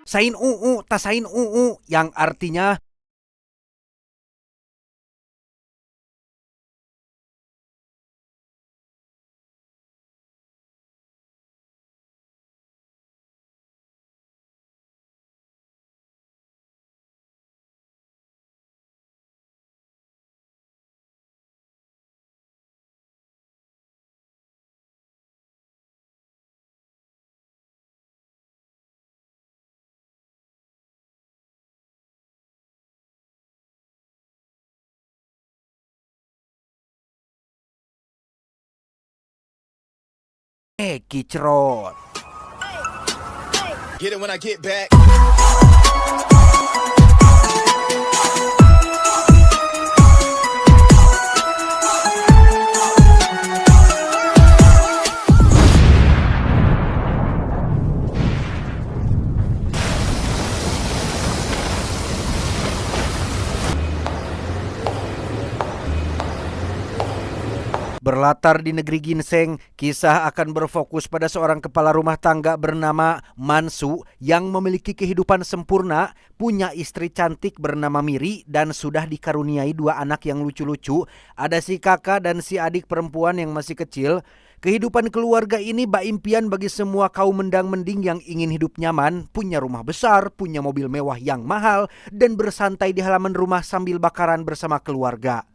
Sain uu, tasain uu, yang artinya kicrot. Get it when I get back. Berlatar di negeri ginseng, kisah akan berfokus pada seorang kepala rumah tangga bernama Mansu yang memiliki kehidupan sempurna, punya istri cantik bernama Miri, dan sudah dikaruniai 2 anak yang lucu-lucu. Ada si kakak dan si adik perempuan yang masih kecil. Kehidupan keluarga ini bak impian bagi semua kaum mendang-mending yang ingin hidup nyaman, punya rumah besar, punya mobil mewah yang mahal, dan bersantai di halaman rumah sambil bakaran bersama keluarga.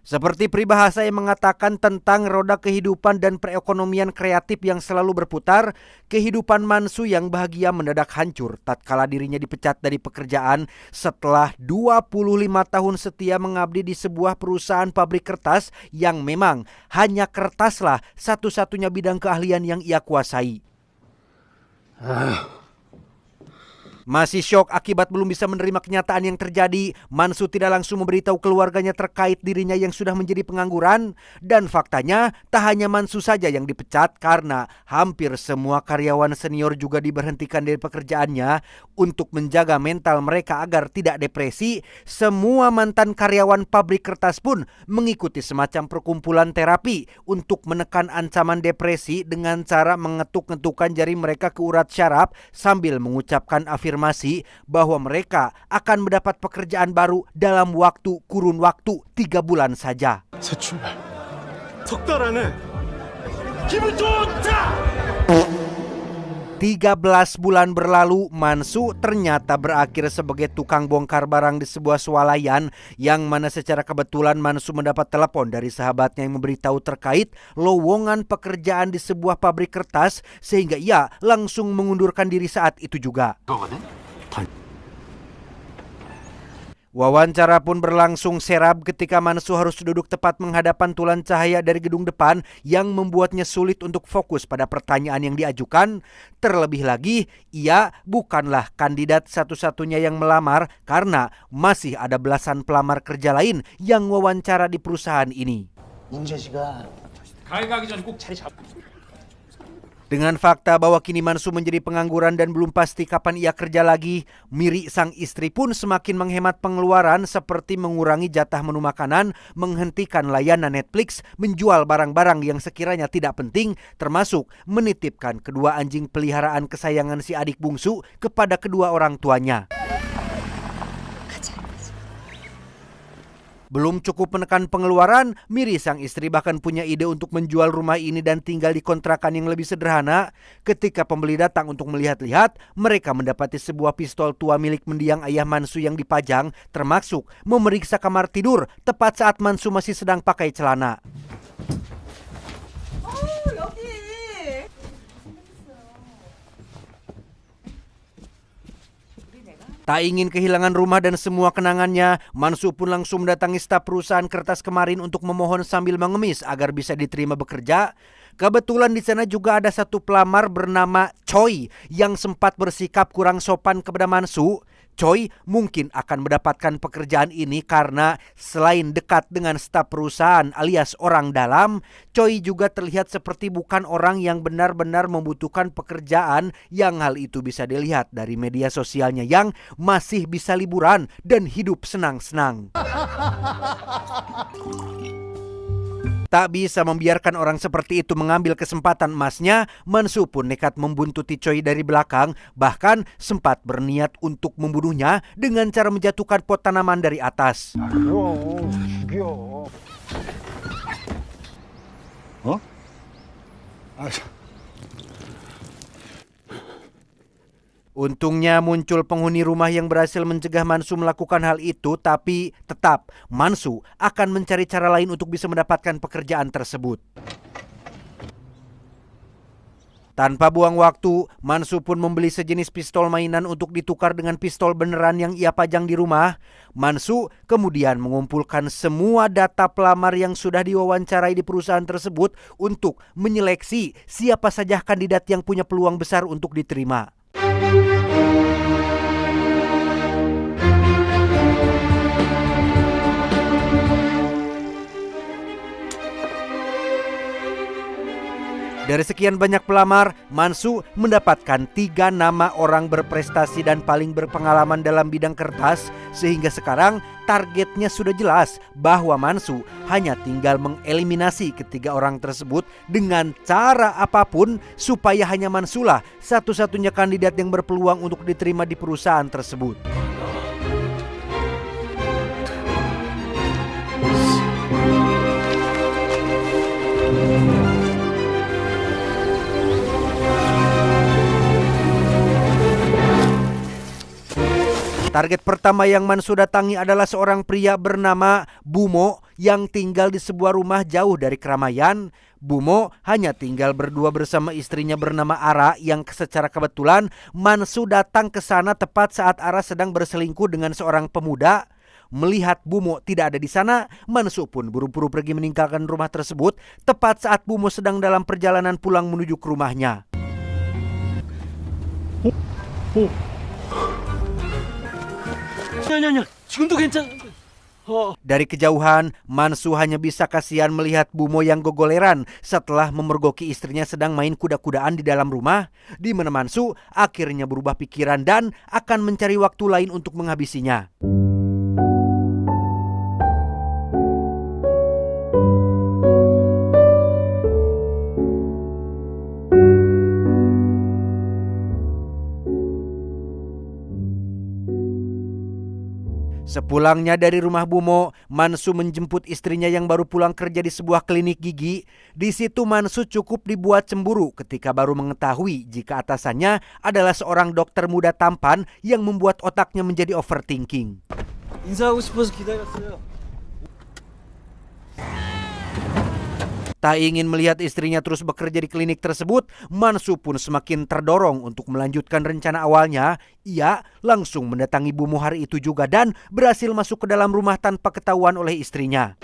Seperti peribahasa yang mengatakan tentang roda kehidupan dan perekonomian kreatif yang selalu berputar, kehidupan Mansu yang bahagia mendadak hancur tatkala dirinya dipecat dari pekerjaan setelah 25 tahun setia mengabdi di sebuah perusahaan pabrik kertas yang memang hanya kertaslah satu-satunya bidang keahlian yang ia kuasai. Masih syok akibat belum bisa menerima kenyataan yang terjadi, Mansu tidak langsung memberitahu keluarganya terkait dirinya yang sudah menjadi pengangguran. Dan faktanya, tak hanya Mansu saja yang dipecat karena hampir semua karyawan senior juga diberhentikan dari pekerjaannya. Untuk menjaga mental mereka agar tidak depresi, semua mantan karyawan pabrik kertas pun mengikuti semacam perkumpulan terapi untuk menekan ancaman depresi dengan cara mengetuk-ngetukkan jari mereka ke urat syaraf sambil mengucapkan afirmasi bahwa mereka akan mendapat pekerjaan baru dalam kurun waktu 3 bulan saja. 새 출발. 석 달 안에 기분 좋다. 13 bulan berlalu, Mansu ternyata berakhir sebagai tukang bongkar barang di sebuah swalayan, yang mana secara kebetulan Mansu mendapat telepon dari sahabatnya yang memberitahu terkait lowongan pekerjaan di sebuah pabrik kertas, sehingga ia langsung mengundurkan diri saat itu juga. Wawancara pun berlangsung seram ketika Mansu harus duduk tepat menghadapan tulan cahaya dari gedung depan yang membuatnya sulit untuk fokus pada pertanyaan yang diajukan. Terlebih lagi, ia bukanlah kandidat satu-satunya yang melamar karena masih ada belasan pelamar kerja lain yang wawancara di perusahaan ini. Dengan fakta bahwa kini Mansu menjadi pengangguran dan belum pasti kapan ia kerja lagi, Miri sang istri pun semakin menghemat pengeluaran seperti mengurangi jatah menu makanan, menghentikan layanan Netflix, menjual barang-barang yang sekiranya tidak penting, termasuk menitipkan kedua anjing peliharaan kesayangan si adik bungsu kepada kedua orang tuanya. Belum cukup menekan pengeluaran, Miri sang istri bahkan punya ide untuk menjual rumah ini dan tinggal di kontrakan yang lebih sederhana. Ketika pembeli datang untuk melihat-lihat, mereka mendapati sebuah pistol tua milik mendiang ayah Mansu yang dipajang, termasuk memeriksa kamar tidur tepat saat Mansu masih sedang pakai celana. Tak ingin kehilangan rumah dan semua kenangannya, Mansu pun langsung mendatangi staf perusahaan kertas kemarin untuk memohon sambil mengemis agar bisa diterima bekerja. Kebetulan di sana juga ada satu pelamar bernama Choi yang sempat bersikap kurang sopan kepada Mansu. Choi mungkin akan mendapatkan pekerjaan ini karena selain dekat dengan staf perusahaan alias orang dalam, Choi juga terlihat seperti bukan orang yang benar-benar membutuhkan pekerjaan, yang hal itu bisa dilihat dari media sosialnya yang masih bisa liburan dan hidup senang-senang. Tak bisa membiarkan orang seperti itu mengambil kesempatan emasnya, Mansu pun nekat membuntuti Choi dari belakang, bahkan sempat berniat untuk membunuhnya dengan cara menjatuhkan pot tanaman dari atas. Untungnya muncul penghuni rumah yang berhasil mencegah Mansu melakukan hal itu, tapi tetap Mansu akan mencari cara lain untuk bisa mendapatkan pekerjaan tersebut. Tanpa buang waktu, Mansu pun membeli sejenis pistol mainan untuk ditukar dengan pistol beneran yang ia pajang di rumah. Mansu kemudian mengumpulkan semua data pelamar yang sudah diwawancarai di perusahaan tersebut untuk menyeleksi siapa saja kandidat yang punya peluang besar untuk diterima. Dari sekian banyak pelamar, Mansu mendapatkan 3 nama orang berprestasi dan paling berpengalaman dalam bidang kertas, sehingga sekarang targetnya sudah jelas bahwa Mansu hanya tinggal mengeliminasi ketiga orang tersebut dengan cara apapun supaya hanya Mansulah satu-satunya kandidat yang berpeluang untuk diterima di perusahaan tersebut. Target pertama yang Mansu datangi adalah seorang pria bernama Bumo yang tinggal di sebuah rumah jauh dari keramaian. Bumo hanya tinggal berdua bersama istrinya bernama Ara yang secara kebetulan Mansu datang ke sana tepat saat Ara sedang berselingkuh dengan seorang pemuda. Melihat Bumo tidak ada di sana, Mansu pun buru-buru pergi meninggalkan rumah tersebut tepat saat Bumo sedang dalam perjalanan pulang menuju ke rumahnya. Dari kejauhan, Mansu hanya bisa kasihan melihat Bumo yang gogoleran setelah memergoki istrinya sedang main kuda-kudaan di dalam rumah, di mana Mansu akhirnya berubah pikiran dan akan mencari waktu lain untuk menghabisinya. Sepulangnya dari rumah Bumo, Mansu menjemput istrinya yang baru pulang kerja di sebuah klinik gigi. Di situ Mansu cukup dibuat cemburu ketika baru mengetahui jika atasannya adalah seorang dokter muda tampan yang membuat otaknya menjadi overthinking. 인사하고 싶어서 기다렸어요. Tak ingin melihat istrinya terus bekerja di klinik tersebut, Mansu pun semakin terdorong untuk melanjutkan rencana awalnya. Ia langsung mendatangi Bumo hari itu juga dan berhasil masuk ke dalam rumah tanpa ketahuan oleh istrinya.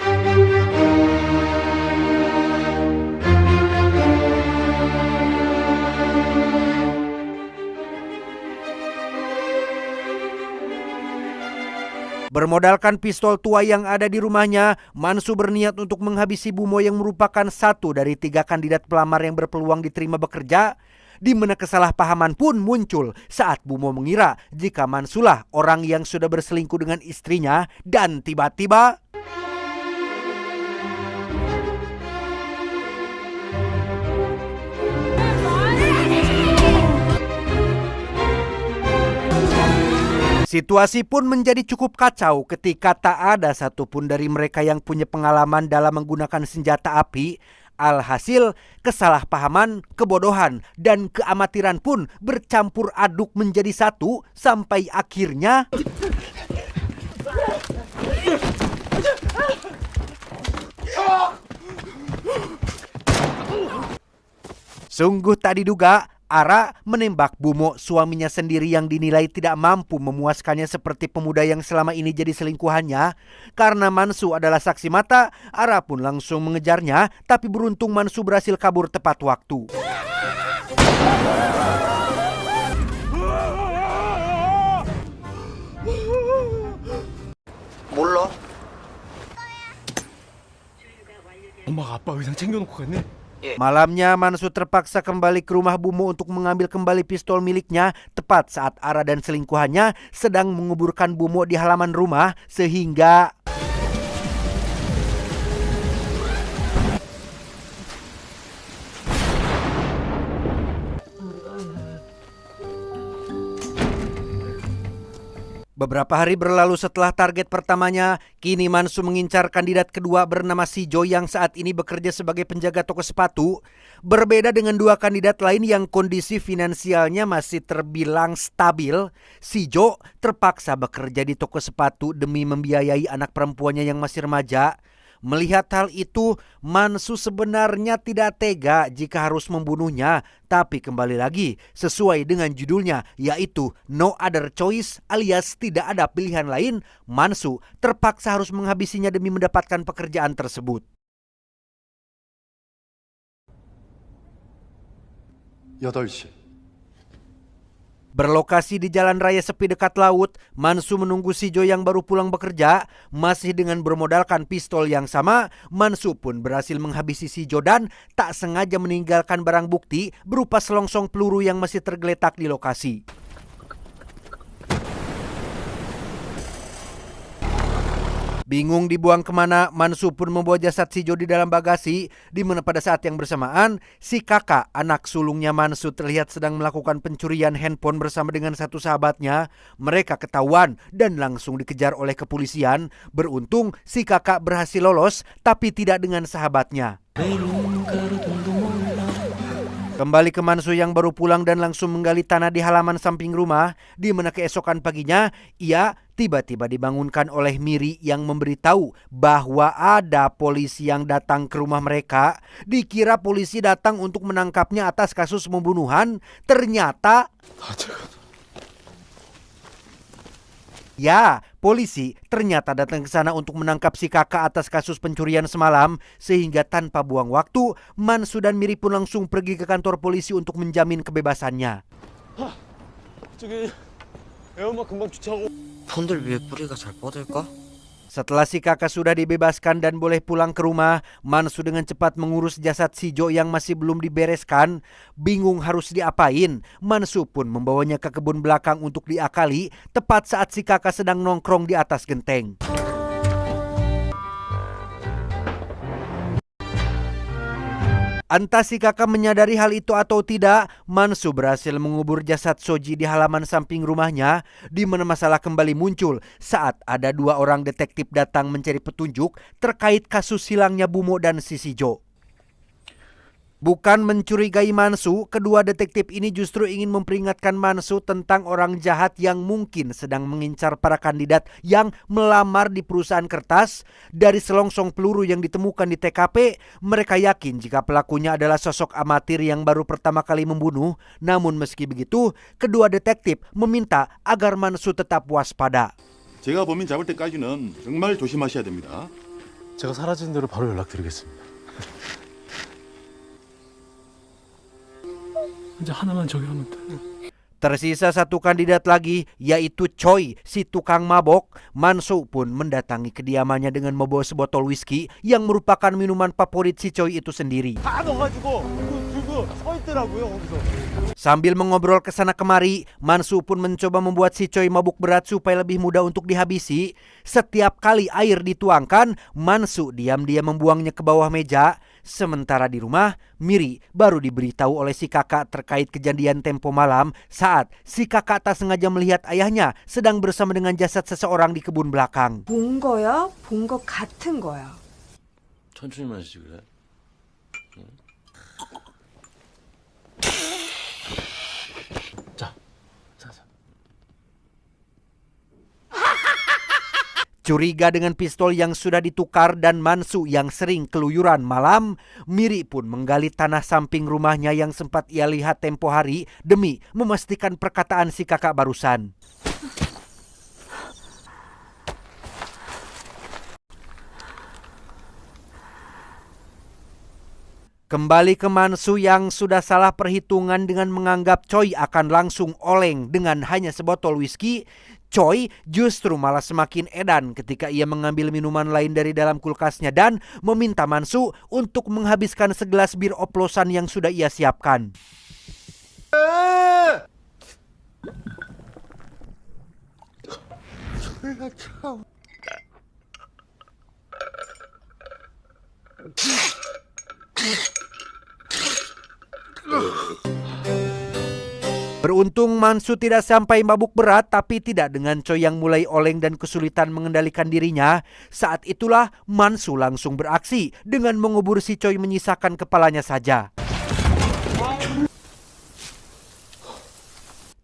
Bermodalkan pistol tua yang ada di rumahnya, Mansu berniat untuk menghabisi Bumo yang merupakan satu dari 3 kandidat pelamar yang berpeluang diterima bekerja. Di mana kesalahpahaman pun muncul saat Bumo mengira jika Mansulah orang yang sudah berselingkuh dengan istrinya dan tiba-tiba situasi pun menjadi cukup kacau ketika tak ada satupun dari mereka yang punya pengalaman dalam menggunakan senjata api. Alhasil, kesalahpahaman, kebodohan, dan keamatiran pun bercampur aduk menjadi satu sampai akhirnya sungguh tak diduga, Ara menembak Bumo, suaminya sendiri yang dinilai tidak mampu memuaskannya seperti pemuda yang selama ini jadi selingkuhannya. Karena Mansu adalah saksi mata, Ara pun langsung mengejarnya, tapi beruntung Mansu berhasil kabur tepat waktu. 몰라. 엄마가 아빠 의상 챙겨놓고 갔네. Malamnya Mansu terpaksa kembali ke rumah Bumo untuk mengambil kembali pistol miliknya tepat saat Ara dan selingkuhannya sedang menguburkan Bumo di halaman rumah, sehingga Beberapa hari berlalu setelah target pertamanya, kini Mansu mengincar kandidat kedua bernama Sijo yang saat ini bekerja sebagai penjaga toko sepatu. Berbeda dengan dua kandidat lain yang kondisi finansialnya masih terbilang stabil, Sijo terpaksa bekerja di toko sepatu demi membiayai anak perempuannya yang masih remaja. Melihat hal itu, Mansu sebenarnya tidak tega jika harus membunuhnya. Tapi kembali lagi, sesuai dengan judulnya, yaitu No Other Choice alias tidak ada pilihan lain, Mansu terpaksa harus menghabisinya demi mendapatkan pekerjaan tersebut. 8시. Berlokasi di jalan raya sepi dekat laut, Mansu menunggu Sijo yang baru pulang bekerja. Masih dengan bermodalkan pistol yang sama, Mansu pun berhasil menghabisi Sijo dan tak sengaja meninggalkan barang bukti berupa selongsong peluru yang masih tergeletak di lokasi. Bingung dibuang kemana, Mansu pun membawa jasad Sijo di dalam bagasi, di mana pada saat yang bersamaan, si kakak anak sulungnya Mansu terlihat sedang melakukan pencurian handphone bersama dengan satu sahabatnya. Mereka ketahuan dan langsung dikejar oleh kepolisian. Beruntung si kakak berhasil lolos, tapi tidak dengan sahabatnya. Kembali ke Mansu yang baru pulang dan langsung menggali tanah di halaman samping rumah, di mana keesokan paginya ia tiba-tiba dibangunkan oleh Miri yang memberitahu bahwa ada polisi yang datang ke rumah mereka. Dikira polisi datang untuk menangkapnya atas kasus pembunuhan, ternyata ya, polisi ternyata datang ke sana untuk menangkap si kakak atas kasus pencurian semalam. Sehingga tanpa buang waktu, Mansu dan Miri pun langsung pergi ke kantor polisi untuk menjamin kebebasannya. 저기 애엄마 금방 주차하고. 폰들 위에 뿌리가 잘 뻗을까? Setelah si kakak sudah dibebaskan dan boleh pulang ke rumah, Mansu dengan cepat mengurus jasad Sijo yang masih belum dibereskan. Bingung harus diapain, Mansu pun membawanya ke kebun belakang untuk diakali, tepat saat si kakak sedang nongkrong di atas genteng. Entah si kakak menyadari hal itu atau tidak, Mansu berhasil mengubur jasad Soji di halaman samping rumahnya, di mana masalah kembali muncul saat ada dua orang detektif datang mencari petunjuk terkait kasus hilangnya Bumo dan si Sijo. Bukan mencurigai Mansu, kedua detektif ini justru ingin memperingatkan Mansu tentang orang jahat yang mungkin sedang mengincar para kandidat yang melamar di perusahaan kertas. Dari selongsong peluru yang ditemukan di TKP, mereka yakin jika pelakunya adalah sosok amatir yang baru pertama kali membunuh. Namun meski begitu, kedua detektif meminta agar Mansu tetap waspada. 제가 범인 잡을 때까지는 정말 조심하셔야 됩니다. 제가 사라진 대로 바로 연락드리겠습니다. 이제 하나만 저기 하면 돼. Tersisa satu kandidat lagi, yaitu Choi, si tukang mabok. Mansu pun mendatangi kediamannya dengan membawa sebotol whisky yang merupakan minuman favorit si Choi itu sendiri. 다 넣어가지고 들고 서 있더라고요 거기서. Sambil mengobrol ke sana kemari, Mansu pun mencoba membuat si Choi mabuk berat supaya lebih mudah untuk dihabisi. Setiap kali air dituangkan, Mansu diam-diam membuangnya ke bawah meja. Sementara di rumah, Miri baru diberitahu oleh si kakak terkait kejadian tempo malam saat si kakak tak sengaja melihat ayahnya sedang bersama dengan jasad seseorang di kebun belakang. 본 거야? 본 거 같은 거야. 천천히 마시지 그래? Curiga dengan pistol yang sudah ditukar dan Mansu yang sering keluyuran malam, Miri pun menggali tanah samping rumahnya yang sempat ia lihat tempo hari demi memastikan perkataan si kakak barusan. Kembali ke Mansu yang sudah salah perhitungan dengan menganggap Choi akan langsung oleng dengan hanya sebotol whisky. Choi justru malah semakin edan ketika ia mengambil minuman lain dari dalam kulkasnya dan meminta Mansu untuk menghabiskan segelas bir oplosan yang sudah ia siapkan. Beruntung Mansu tidak sampai mabuk berat, tapi tidak dengan Choi yang mulai oleng dan kesulitan mengendalikan dirinya. Saat itulah Mansu langsung beraksi dengan mengubur si Choi, menyisakan kepalanya saja.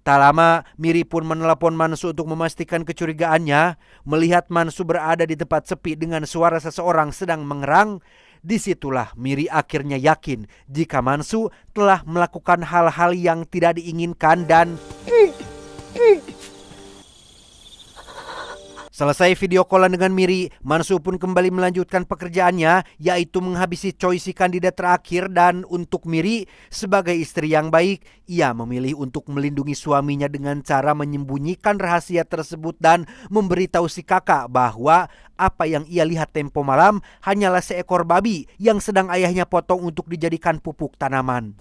Tak lama, Miri pun menelepon Mansu untuk memastikan kecurigaannya. Melihat Mansu berada di tempat sepi dengan suara seseorang sedang mengerang, disitulah Miri akhirnya yakin jika Mansu telah melakukan hal-hal yang tidak diinginkan dan selesai video callan dengan Miri, Mansu pun kembali melanjutkan pekerjaannya, yaitu menghabisi Choi si kandidat terakhir. Dan untuk Miri, sebagai istri yang baik, ia memilih untuk melindungi suaminya dengan cara menyembunyikan rahasia tersebut dan memberitahu si kakak bahwa apa yang ia lihat tempo malam hanyalah seekor babi yang sedang ayahnya potong untuk dijadikan pupuk tanaman.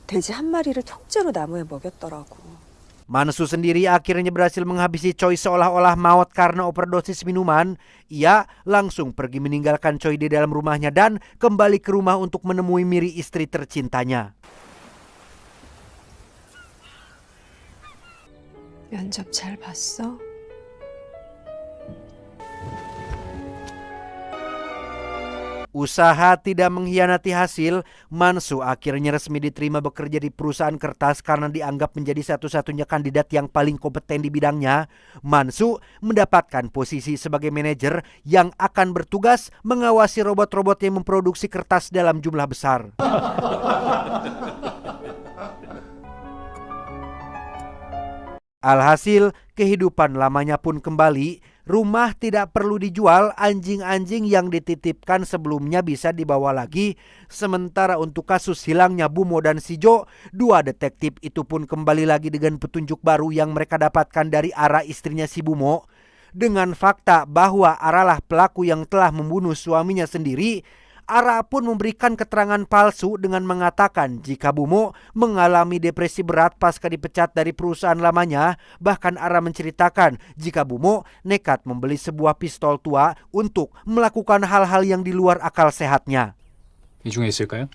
돼지 한 마리를 통째로 나무에 먹였더라고. Mansu sendiri akhirnya berhasil menghabisi Choi seolah-olah maut karena overdosis minuman. Ia langsung pergi meninggalkan Choi di dalam rumahnya dan kembali ke rumah untuk menemui Miri, istri tercintanya. 면접 잘 봤어? Usaha tidak mengkhianati hasil, Mansu akhirnya resmi diterima bekerja di perusahaan kertas karena dianggap menjadi satu-satunya kandidat yang paling kompeten di bidangnya. Mansu mendapatkan posisi sebagai manajer yang akan bertugas mengawasi robot-robot yang memproduksi kertas dalam jumlah besar. Alhasil, kehidupan lamanya pun kembali. Rumah tidak perlu dijual, anjing-anjing yang dititipkan sebelumnya bisa dibawa lagi. Sementara untuk kasus hilangnya Bumo dan Sijo, dua detektif itu pun kembali lagi dengan petunjuk baru yang mereka dapatkan dari Ara, istrinya si Bumo. Dengan fakta bahwa Aralah pelaku yang telah membunuh suaminya sendiri, Ara pun memberikan keterangan palsu dengan mengatakan jika Bumo mengalami depresi berat pasca dipecat dari perusahaan lamanya. Bahkan Ara menceritakan jika Bumo nekat membeli sebuah pistol tua untuk melakukan hal-hal yang di luar akal sehatnya. 이 중에 있을까요?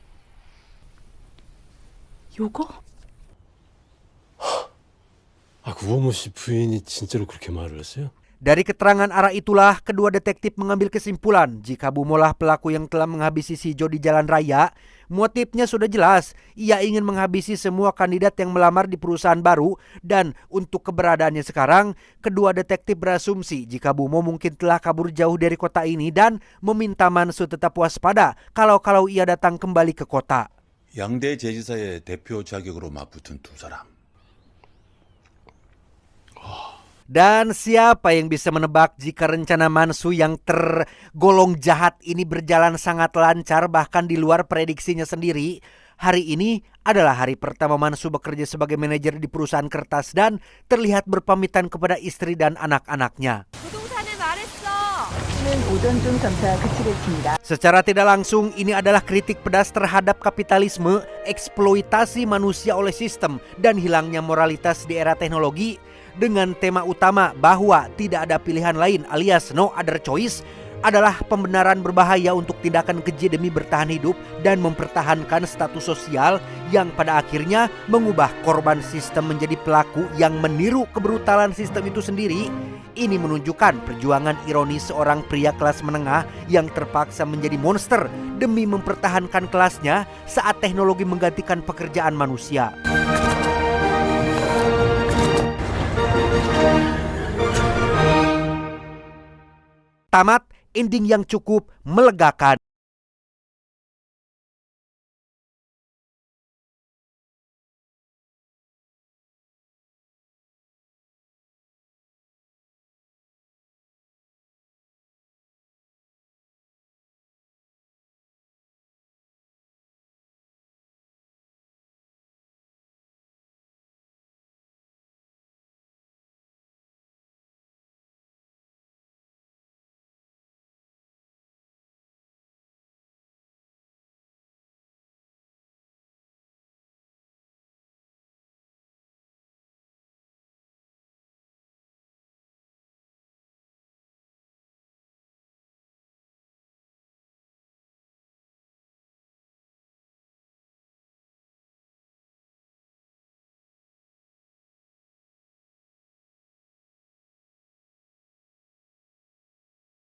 요거? 아, 구호모 씨 부인이 진짜로 그렇게 말을 했어요? Dari keterangan Ara itulah kedua detektif mengambil kesimpulan jika Bumolah pelaku yang telah menghabisi Sijo di jalan raya. Motifnya sudah jelas, ia ingin menghabisi semua kandidat yang melamar di perusahaan baru. Dan untuk keberadaannya sekarang, kedua detektif berasumsi jika Bumo mungkin telah kabur jauh dari kota ini dan meminta Mansu tetap waspada kalau ia datang kembali ke kota. 양대 제지사의 대표 자격으로 맞붙은 두 사람. Dan siapa yang bisa menebak jika rencana Mansu yang tergolong jahat ini berjalan sangat lancar bahkan di luar prediksinya sendiri. Hari ini adalah hari pertama Mansu bekerja sebagai manajer di perusahaan kertas dan terlihat berpamitan kepada istri dan anak-anaknya. Secara tidak langsung, ini adalah kritik pedas terhadap kapitalisme, eksploitasi manusia oleh sistem, dan hilangnya moralitas di era teknologi. Dengan tema utama bahwa tidak ada pilihan lain alias no other choice adalah pembenaran berbahaya untuk tindakan keji demi bertahan hidup dan mempertahankan status sosial yang pada akhirnya mengubah korban sistem menjadi pelaku yang meniru kebrutalan sistem itu sendiri. Ini menunjukkan perjuangan ironis seorang pria kelas menengah yang terpaksa menjadi monster demi mempertahankan kelasnya saat teknologi menggantikan pekerjaan manusia. Tamat, ending yang cukup melegakan.